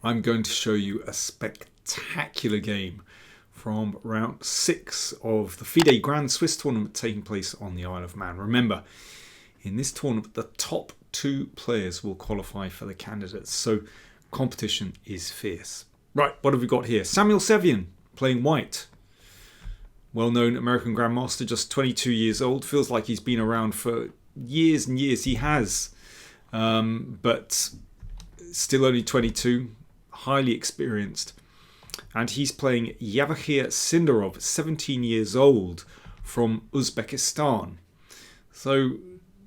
I'm going to show you a spectacular game from round 6 of the FIDE Grand Swiss tournament taking place on the Isle of Man. Remember, in this tournament, the top 2 players will qualify for the candidates, so competition is fierce. Right, what have we got here? Samuel Sevian playing white. Well-known American Grandmaster, just 22 years old. Feels like he's been around for years and years. He has, but still only 22, highly experienced. And he's playing Javokhir Sindarov, 17 years old, from Uzbekistan. So,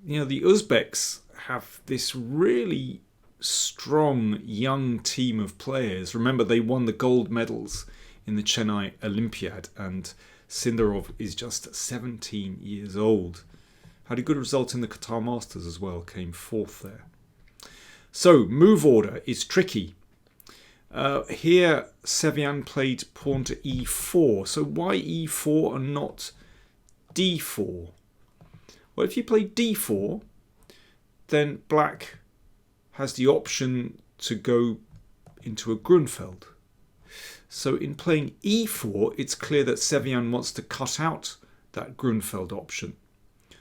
the Uzbeks have this really strong young team of players. Remember, they won the gold medals in the Chennai Olympiad, and Sindarov is just 17 years old. Had a good result in the Qatar Masters as well, came 4th there. So, move order is tricky. Here, Sevian played pawn to e4. So why e4 and not d4? Well, if you play d4, then black has the option to go into a Grunfeld. So in playing e4, it's clear that Sevian wants to cut out that Grunfeld option.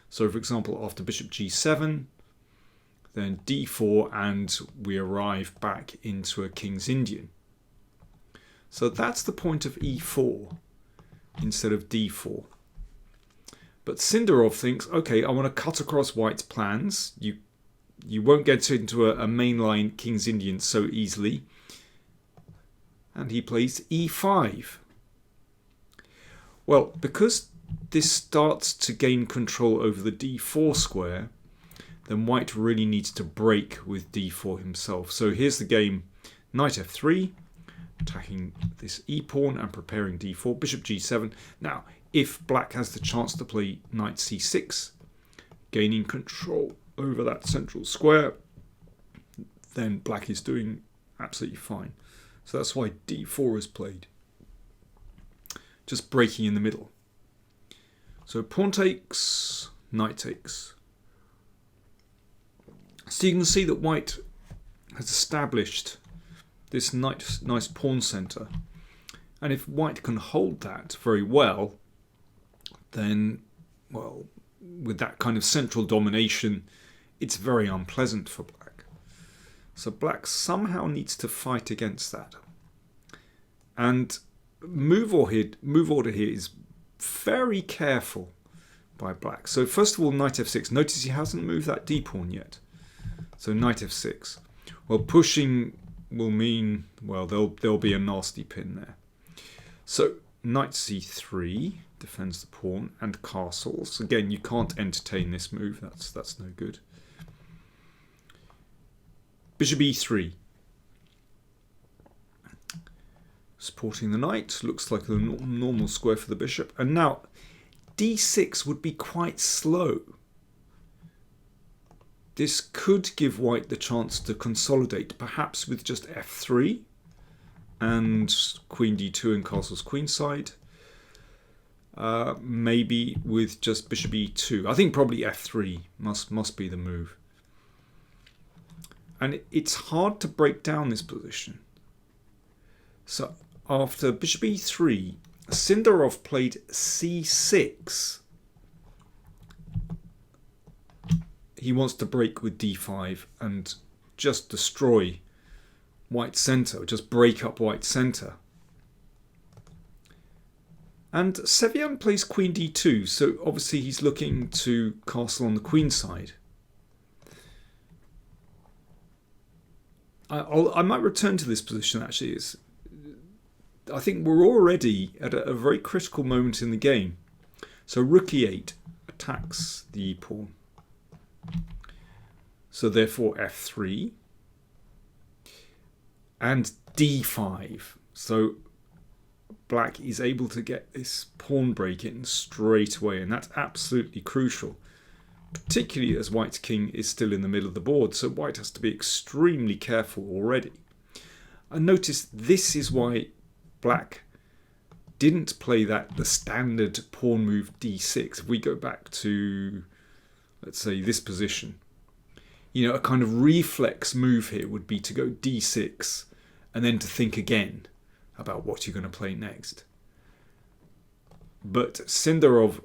So for example, after bishop g7, then d4, and we arrive back into a King's Indian. So that's the point of e4 instead of d4. But Sindarov thinks, okay, I want to cut across white's plans. You won't get into a mainline King's Indian so easily. And he plays e5. Well, because this starts to gain control over the d4 square, then white really needs to break with d4 himself. So here's the game: knight f3, attacking this e-pawn and preparing d4, bishop g7. Now, if black has the chance to play knight c6, gaining control over that central square, then black is doing absolutely fine. So that's why d4 is played. Just breaking in the middle. So pawn takes, knight takes. So you can see that white has established this nice pawn center. And if white can hold that very well, then, well, with that kind of central domination, it's very unpleasant for black. So black somehow needs to fight against that. And move order here is very careful by black. So first of all, knight f6. Notice he hasn't moved that d-pawn yet. So knight f6. Well, pushing will mean, well, there'll be a nasty pin there. So knight c3 defends the pawn, and castles. Again, you can't entertain this move. That's no good. Bishop e3. Supporting the knight. Looks like a normal square for the bishop. And now d6 would be quite slow. This could give white the chance to consolidate, perhaps with just f3 and queen d2 and castles queenside. Maybe with just bishop e2. I think probably f3 must be the move. And it's hard to break down this position. So after bishop e3, Sindarov played c6. He wants to break with d5 and just destroy white's centre, just break up white's centre. And Sevian plays queen d2, so obviously he's looking to castle on the queen side. I might return to this position actually. I think we're already at a very critical moment in the game. So rook e8 attacks the e-pawn. So therefore f3 and d5. So black is able to get this pawn break in straight away, and that's absolutely crucial, particularly as white's king is still in the middle of the board. So white has to be extremely careful already. And notice this is why black didn't play the standard pawn move d6. If we go back to, let's say, this position, a kind of reflex move here would be to go d6 and then to think again about what you're going to play next. But Sindarov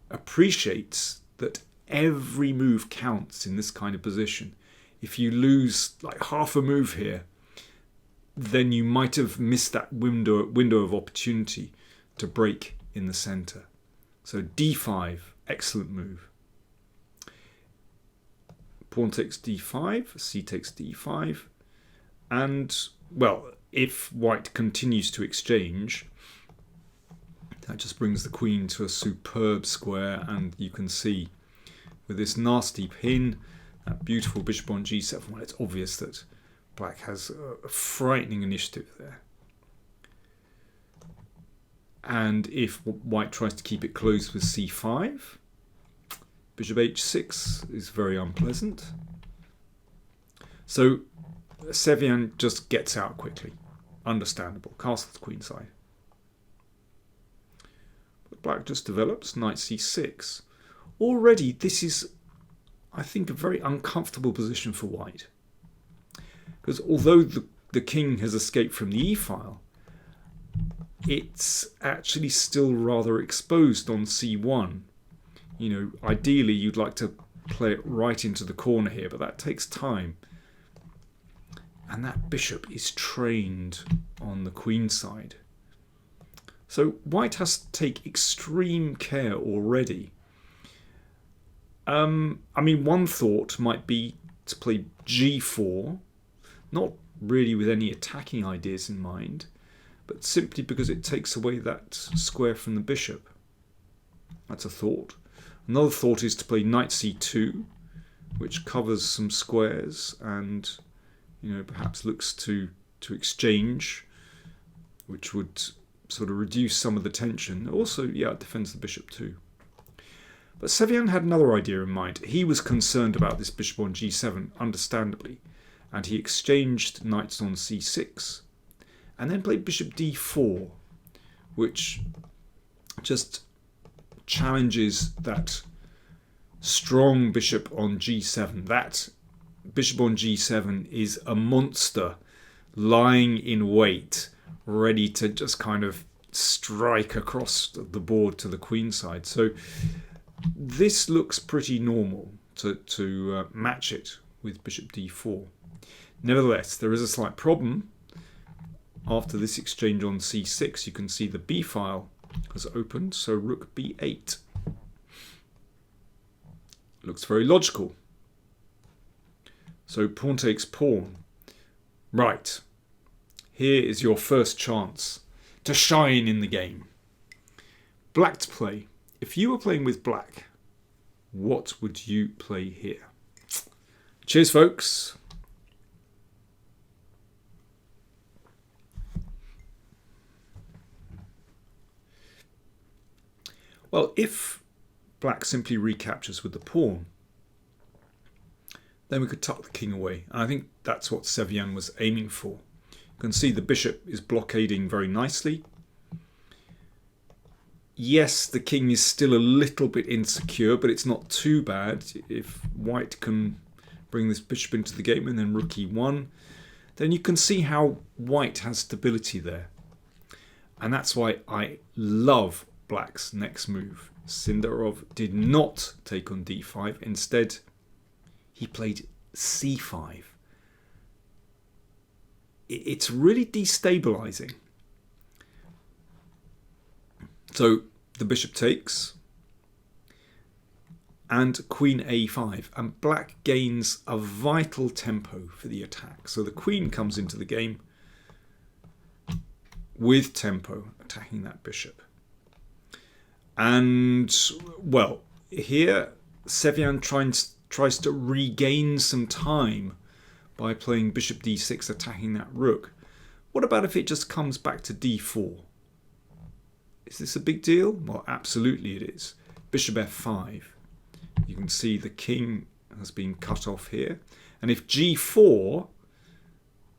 appreciates that every move counts in this kind of position. If you lose like half a move here, then you might have missed that window of opportunity to break in the center. So d5, excellent move. Pawn takes d5, c takes d5, and, well, if white continues to exchange, that just brings the queen to a superb square, and you can see with this nasty pin, that beautiful bishop on g7, well, it's obvious that black has a frightening initiative there. And if white tries to keep it close with c5, bishop h6 is very unpleasant. So Sevian just gets out quickly. Understandable. Castles queenside. But black just develops knight c6. Already this is, I think, a very uncomfortable position for white. Because although the king has escaped from the e-file, it's actually still rather exposed on c1. You know, ideally you'd like to play it right into the corner here, but that takes time. And that bishop is trained on the queen side. So white has to take extreme care already. I mean, one thought might be to play g4, not really with any attacking ideas in mind, but simply because it takes away that square from the bishop. That's a thought. Another thought is to play knight c2, which covers some squares and, you know, perhaps looks to exchange, which would sort of reduce some of the tension. Also, yeah, it defends the bishop too. But Sevian had another idea in mind. He was concerned about this bishop on g7, understandably, and he exchanged knights on c6 and then played bishop d4, which just challenges that strong bishop on g7. That bishop on g7 is a monster lying in wait, ready to just kind of strike across the board to the queen side. So this looks pretty normal to match it with bishop d4. Nevertheless, there is a slight problem. After this exchange on c6, you can see the b file has opened, so rook b8. Looks very logical. So pawn takes pawn. Right. Here is your first chance to shine in the game. Black to play. If you were playing with black, what would you play here? Cheers, folks. Well, if black simply recaptures with the pawn, then we could tuck the king away. And I think that's what Sevian was aiming for. You can see the bishop is blockading very nicely. Yes, the king is still a little bit insecure, but it's not too bad. If white can bring this bishop into the game and then rook e1, then you can see how white has stability there. And that's why I love black's next move. Sindarov did not take on d5. Instead, he played c5. It's really destabilizing. So the bishop takes and queen a5, and black gains a vital tempo for the attack. So the queen comes into the game with tempo, attacking that bishop. And, well, here Sevian tries to regain some time by playing bishop d6, attacking that rook. What about if it just comes back to d4? Is this a big deal? Well, absolutely it is. Bishop f5. You can see the king has been cut off here. And if g4,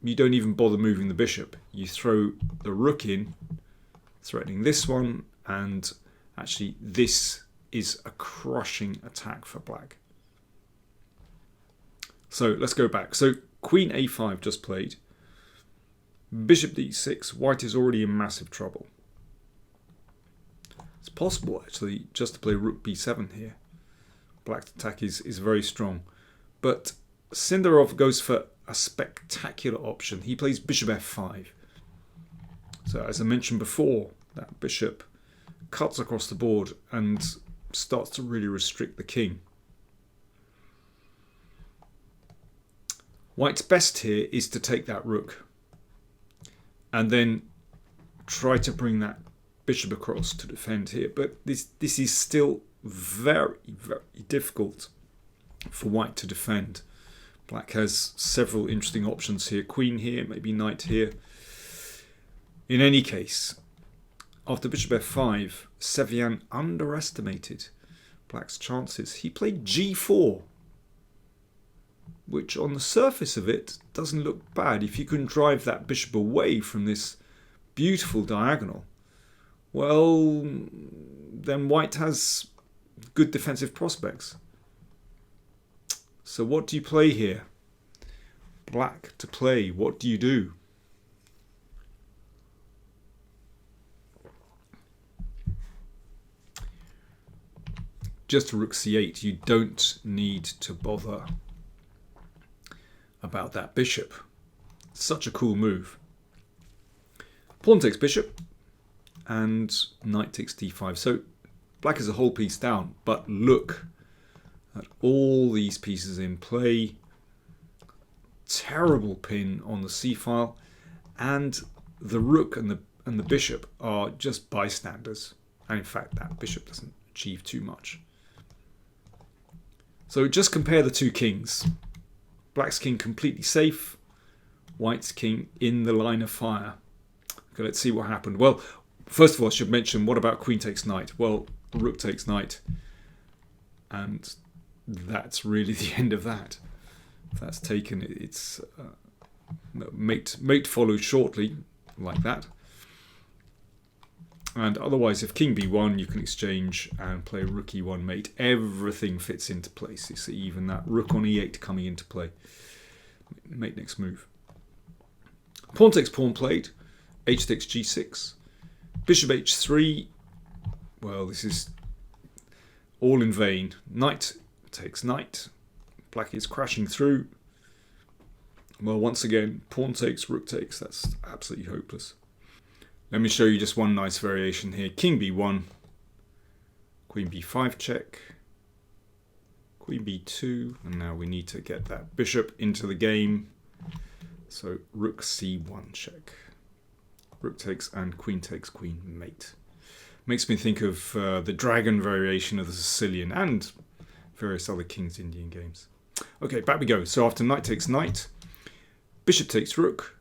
you don't even bother moving the bishop. You throw the rook in, threatening this one, and actually this is a crushing attack for black. So let's go back. So queen a5 just played. Bishop d6, white is already in massive trouble. It's possible actually just to play rook b7 here. Black's attack is very strong. But Sindarov goes for a spectacular option. He plays bishop f5. So as I mentioned before, that bishop cuts across the board and starts to really restrict the king. White's best here is to take that rook and then try to bring that bishop across to defend here. But this is still very, very difficult for white to defend. Black has several interesting options here. Queen here, maybe knight here. In any case, after bishop f5, Sevian underestimated Black's chances. He played g4, which on the surface of it doesn't look bad. If you can drive that bishop away from this beautiful diagonal, well, then white has good defensive prospects. So what do you play here? Black to play. What do you do? Just rook c8. You don't need to bother about that bishop. Such a cool move. Pawn takes bishop and knight takes d5. So black is a whole piece down, but look at all these pieces in play. Terrible pin on the c-file, and the rook and the bishop are just bystanders. And in fact, that bishop doesn't achieve too much. So just compare the two kings. Black's king completely safe, white's king in the line of fire. Okay, let's see what happened. Well, first of all, I should mention, what about queen takes knight? Well, rook takes knight, and that's really the end of that. If that's taken, it's mate follows shortly, like that. And otherwise, if king b1, you can exchange and play rook e1 mate. Everything fits into place. You see even that rook on e8 coming into play. Mate next move. Pawn takes pawn played. H takes g6. Bishop h3. Well, this is all in vain. Knight takes knight. Black is crashing through. Well, once again, pawn takes, rook takes. That's absolutely hopeless. Let me show you just one nice variation here. King b1, queen b5 check, queen b2, and now we need to get that bishop into the game. So rook c1 check. Rook takes and queen takes queen mate. Makes me think of the dragon variation of the Sicilian and various other King's Indian games. Okay, back we go. So after knight takes knight, bishop takes rook,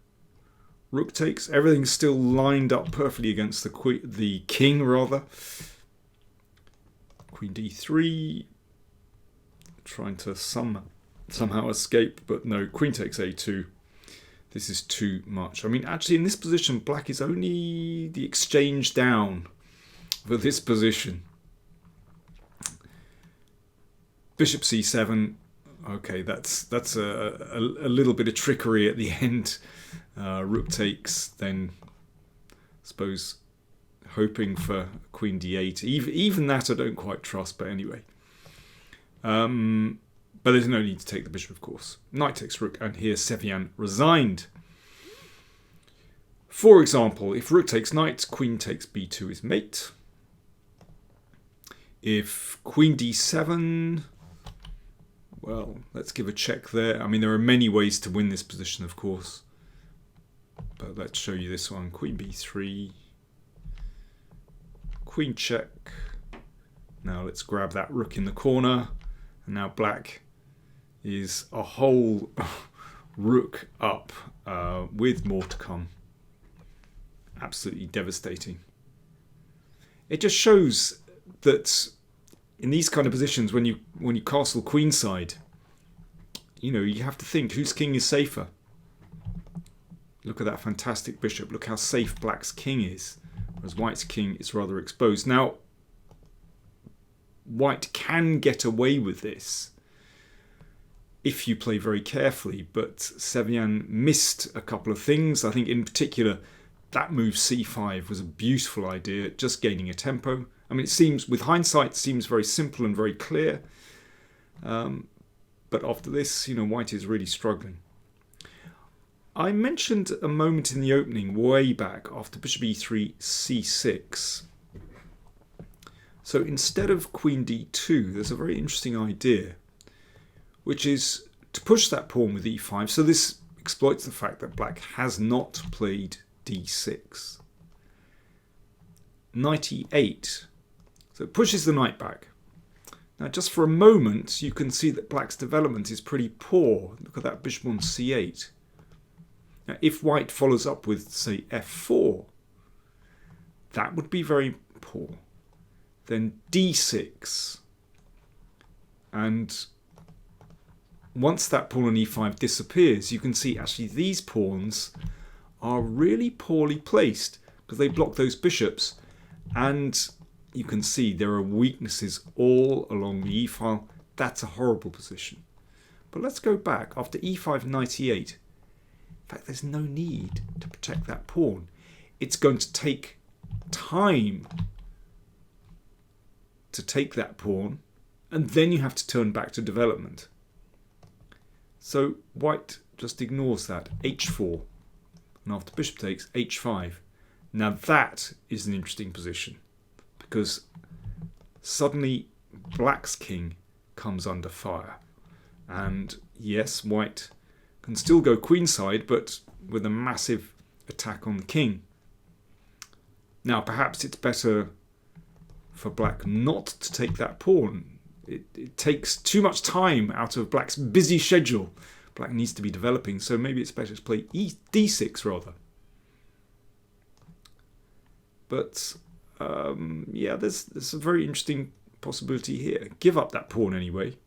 rook takes. Everything's still lined up perfectly against the king, rather. Queen d3, trying to somehow escape, but no. Queen takes a2. This is too much. I mean, actually, in this position, black is only the exchange down for this position. Bishop c7. Okay, that's a little bit of trickery at the end. Rook takes, then I suppose hoping for queen d8. Even that I don't quite trust, but anyway. But there's no need to take the bishop, of course. Knight takes rook, and here Sevian resigned. For example, if rook takes knight, queen takes b2 is mate. If queen d7, well, let's give a check there. I mean, there are many ways to win this position, of course. But let's show you this one. Queen b3. Queen check. Now let's grab that rook in the corner. And now black is a whole rook up with more to come. Absolutely devastating. It just shows that in these kind of positions, when you castle queenside, you have to think whose king is safer. Look at that fantastic bishop. Look how safe black's king is, whereas white's king is rather exposed. Now, white can get away with this if you play very carefully. But Sevian missed a couple of things. I think in particular that move c5 was a beautiful idea, just gaining a tempo. I mean, it seems, with hindsight, seems very simple and very clear. But after this, White is really struggling. I mentioned a moment in the opening, way back, after bishop e3, c6. So instead of queen d2, there's a very interesting idea, which is to push that pawn with e5. So this exploits the fact that black has not played d6. Knight e8. So it pushes the knight back. Now, just for a moment, you can see that black's development is pretty poor. Look at that bishop on c8. Now, if white follows up with, say, f4, that would be very poor. Then d6. And once that pawn on e5 disappears, you can see actually these pawns are really poorly placed because they block those bishops. And you can see there are weaknesses all along the e-file. That's a horrible position. But let's go back. After e5, knight e8, in fact, there's no need to protect that pawn. It's going to take time to take that pawn, and then you have to turn back to development. So white just ignores that. h4. And after bishop takes, h5. Now that is an interesting position, because suddenly black's king comes under fire. And yes, white can still go queenside, but with a massive attack on the king. Now perhaps it's better for black not to take that pawn. It takes too much time out of black's busy schedule. Black needs to be developing, so maybe it's better to play d6 rather. But yeah, there's a very interesting possibility here. Give up that pawn anyway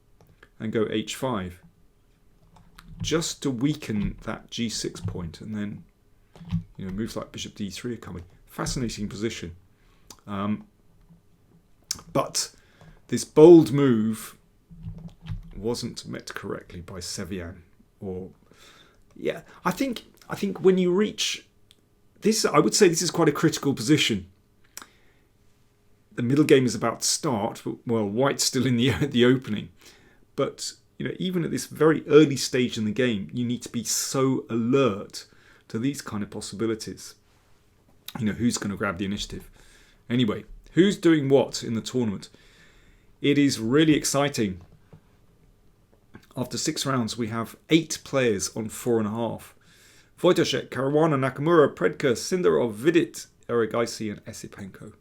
and go h5, just to weaken that g6 point, and then moves like bishop d3 are coming. Fascinating position. But this bold move wasn't met correctly by Sevian. Or yeah, I think when you reach this, I would say this is quite a critical position. The middle game is about to start. Well, white's still in the opening, but even at this very early stage in the game, you need to be so alert to these kind of possibilities. Who's going to grab the initiative? Anyway, who's doing what in the tournament? It is really exciting. After 6 rounds, we have 8 players on 4.5. Wojciech, Caruana, Nakamura, Predka, Sindarov, Vidit, Erigaisi and Esipenko.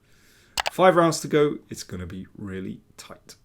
5 rounds to go. It's going to be really tight.